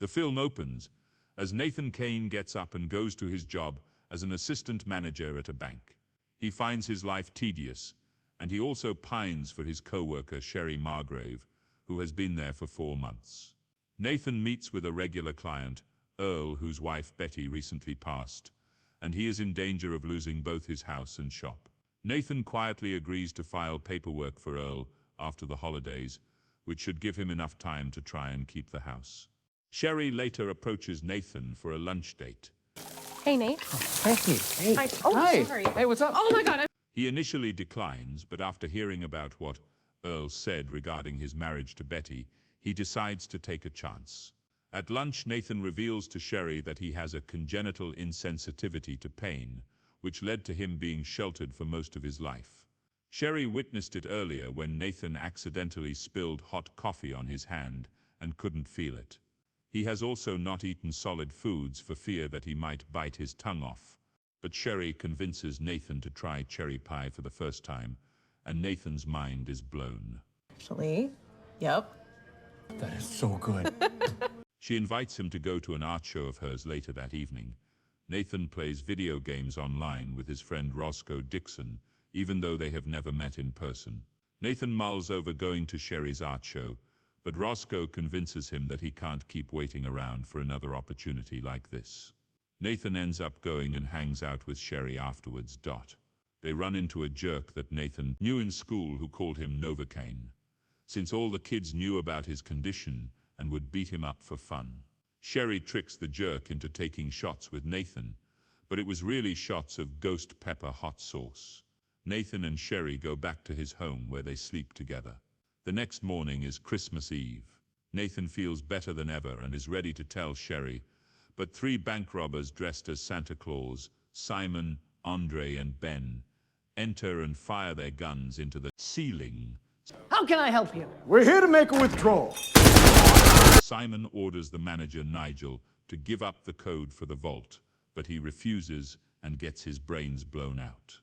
The film opens as Nathan Kane gets up and goes to his job as an assistant manager at a bank. He finds his life tedious, and he also pines for his co-worker Sherry Margrave, who has been there for 4 months. Nathan meets with a regular client, Earl, whose wife Betty recently passed, and he is in danger of losing both his house and shop. Nathan quietly agrees to file paperwork for Earl after the holidays, which should give him enough time to try and keep the house. Sherry later approaches Nathan for a lunch date. Hey, Nate. Hey, hey. Hi. Sorry. Hey, what's up? Oh my God. He initially declines, but after hearing about what Earl said regarding his marriage to Betty, he decides to take a chance. At lunch, Nathan reveals to Sherry that he has a congenital insensitivity to pain, which led to him being sheltered for most of his life. Sherry witnessed it earlier when Nathan accidentally spilled hot coffee on his hand and couldn't feel it. He has also not eaten solid foods for fear that he might bite his tongue off. But Sherry convinces Nathan to try cherry pie for the first time, and Nathan's mind is blown. Actually, yep. That is so good. She invites him to go to an art show of hers later that evening. Nathan plays video games online with his friend Roscoe Dixon, even though they have never met in person. Nathan mulls over going to Sherry's art show, but Roscoe convinces him that he can't keep waiting around for another opportunity like this. Nathan ends up going and hangs out with Sherry afterwards. They run into a jerk that Nathan knew in school who called him Novocaine, since all the kids knew about his condition and would beat him up for fun. Sherry tricks the jerk into taking shots with Nathan, but it was really shots of ghost pepper hot sauce. Nathan and Sherry go back to his home where they sleep together. The next morning is Christmas Eve. Nathan feels better than ever and is ready to tell Sherry, but 3 bank robbers dressed as Santa Claus, Simon, Andre, and Ben, enter and fire their guns into the ceiling. How can I help you? We're here to make a withdrawal. Simon orders the manager, Nigel, to give up the code for the vault, but he refuses and gets his brains blown out.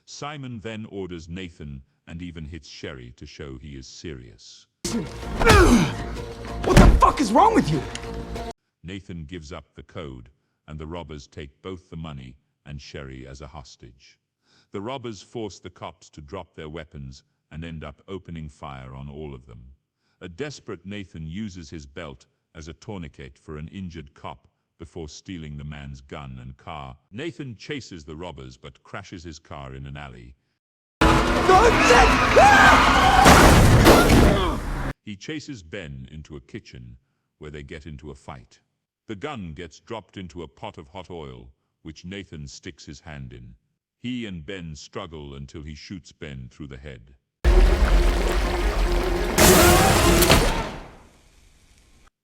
Simon then orders Nathan and even hits Sherry to show he is serious. What the fuck is wrong with you? Nathan gives up the code, and the robbers take both the money and Sherry as a hostage. The robbers force the cops to drop their weapons and end up opening fire on all of them. A desperate Nathan uses his belt as a tourniquet for an injured cop before stealing the man's gun and car. Nathan chases the robbers but crashes his car in an alley. He chases Ben into a kitchen where they get into a fight. The gun gets dropped into a pot of hot oil, which Nathan sticks his hand in. He and Ben struggle until he shoots Ben through the head.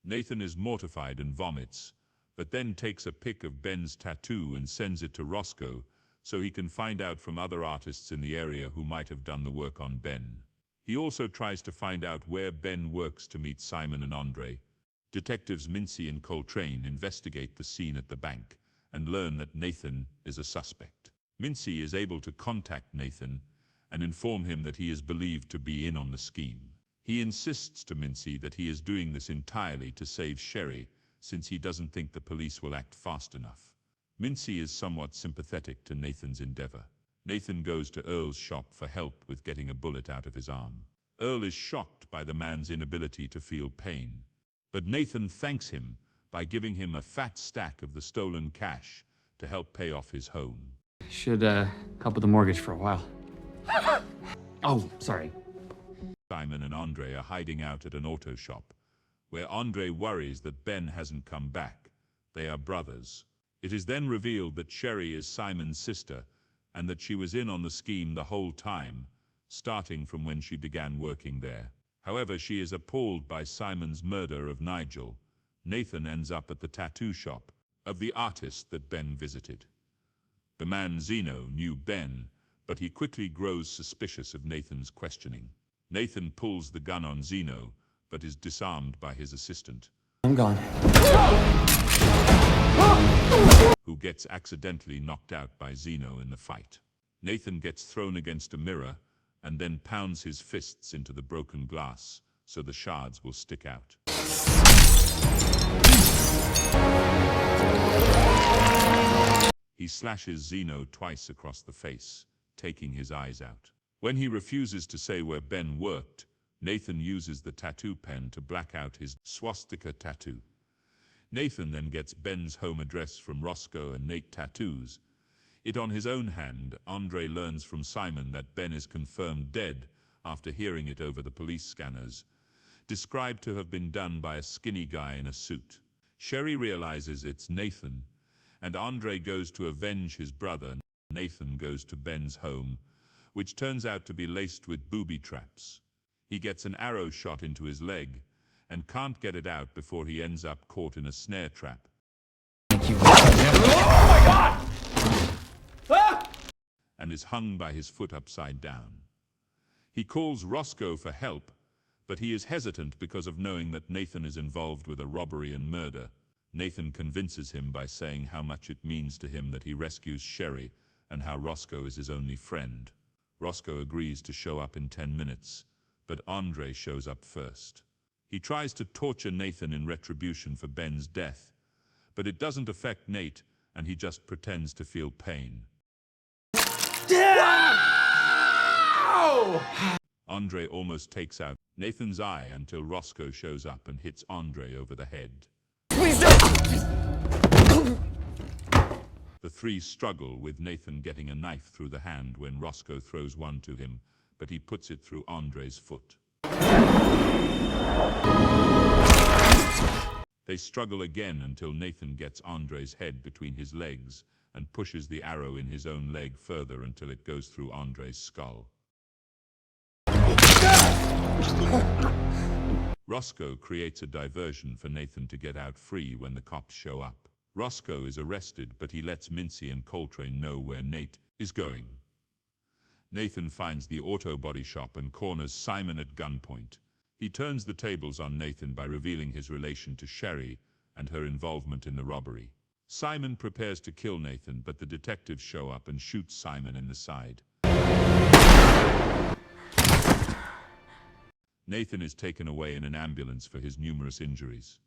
Nathan is mortified and vomits, but then takes a pic of Ben's tattoo and sends it to Roscoe so he can find out from other artists in the area who might have done the work on Ben. He also tries to find out where Ben works to meet Simon and Andre. Detectives Mincy and Coltrane investigate the scene at the bank and learn that Nathan is a suspect. Mincy is able to contact Nathan and inform him that he is believed to be in on the scheme. He insists to Mincy that he is doing this entirely to save Sherry, since he doesn't think the police will act fast enough. Mincy is somewhat sympathetic to Nathan's endeavor. Nathan goes to Earl's shop for help with getting a bullet out of his arm. Earl is shocked by the man's inability to feel pain, but Nathan thanks him by giving him a fat stack of the stolen cash to help pay off his home. Should help with the mortgage for a while. Oh, sorry. Simon and Andre are hiding out at an auto shop, where Andre worries that Ben hasn't come back. They are brothers. It is then revealed that Sherry is Simon's sister, and that she was in on the scheme the whole time, starting from when she began working there. However, she is appalled by Simon's murder of Nigel. Nathan ends up at the tattoo shop of the artist that Ben visited. The man Zeno knew Ben, but he quickly grows suspicious of Nathan's questioning. Nathan pulls the gun on Zeno, but is disarmed by his assistant. I'm gone. Who gets accidentally knocked out by Zeno in the fight. Nathan gets thrown against a mirror and then pounds his fists into the broken glass, so the shards will stick out. He slashes Zeno twice across the face, taking his eyes out. When he refuses to say where Ben worked, Nathan uses the tattoo pen to black out his swastika tattoo. Nathan then gets Ben's home address from Roscoe and Nate tattoos it on his own hand. Andre learns from Simon that Ben is confirmed dead after hearing it over the police scanners, described to have been done by a skinny guy in a suit. Sherry realizes it's Nathan, and Andre goes to avenge his brother. Nathan goes to Ben's home, which turns out to be laced with booby traps. He gets an arrow shot into his leg, and can't get it out before he ends up caught in a snare trap. Oh my God! Ah! And is hung by his foot upside down. He calls Roscoe for help, but he is hesitant because of knowing that Nathan is involved with a robbery and murder. Nathan convinces him by saying how much it means to him that he rescues Sherry and how Roscoe is his only friend. Roscoe agrees to show up in 10 minutes, but Andre shows up first. He tries to torture Nathan in retribution for Ben's death, but it doesn't affect Nate, and he just pretends to feel pain. Andre almost takes out Nathan's eye until Roscoe shows up and hits Andre over the head. Please don't! The three struggle, with Nathan getting a knife through the hand when Roscoe throws one to him, but he puts it through Andre's foot. They struggle again until Nathan gets Andre's head between his legs and pushes the arrow in his own leg further until it goes through Andre's skull. Roscoe creates a diversion for Nathan to get out free when the cops show up. Roscoe is arrested, but he lets Mincy and Coltrane know where Nate is going. Nathan finds the auto body shop and corners Simon at gunpoint. He turns the tables on Nathan by revealing his relation to Sherry and her involvement in the robbery. Simon prepares to kill Nathan, but the detectives show up and shoot Simon in the side. Nathan is taken away in an ambulance for his numerous injuries.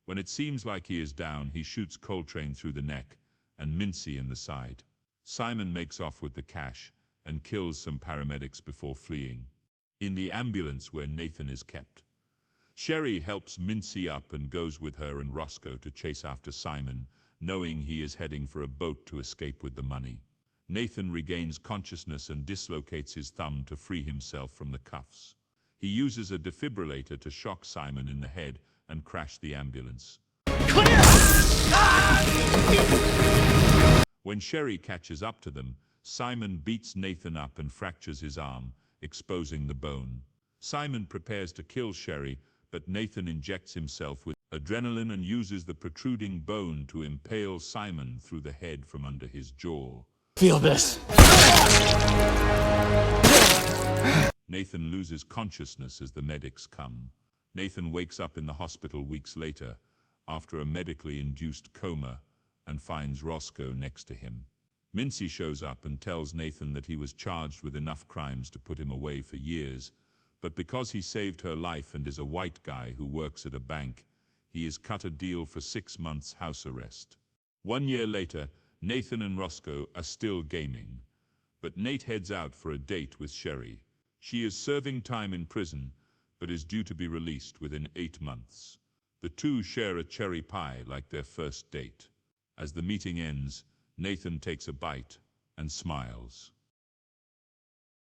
When it seems like he is down, he shoots Coltrane through the neck and Mincy in the side. Simon makes off with the cash and kills some paramedics before fleeing. In the ambulance where Nathan is kept, Sherry helps Mincy up and goes with her and Roscoe to chase after Simon, knowing he is heading for a boat to escape with the money. Nathan regains consciousness and dislocates his thumb to free himself from the cuffs. He uses a defibrillator to shock Simon in the head and crash the ambulance. When Sherry catches up to them, Simon beats Nathan up and fractures his arm, exposing the bone. Simon prepares to kill Sherry, but Nathan injects himself with adrenaline and uses the protruding bone to impale Simon through the head from under his jaw. Feel this. Nathan loses consciousness as the medics come. Nathan wakes up in the hospital weeks later, after a medically induced coma, and finds Roscoe next to him. Mincy shows up and tells Nathan that he was charged with enough crimes to put him away for years, but because he saved her life and is a white guy who works at a bank, he is cut a deal for 6 months house arrest. 1 year later, Nathan and Roscoe are still gaming, but Nate heads out for a date with Sherry. She is serving time in prison, but is due to be released within 8 months. The two share a cherry pie like their first date. As the meeting ends, Nathan takes a bite and smiles.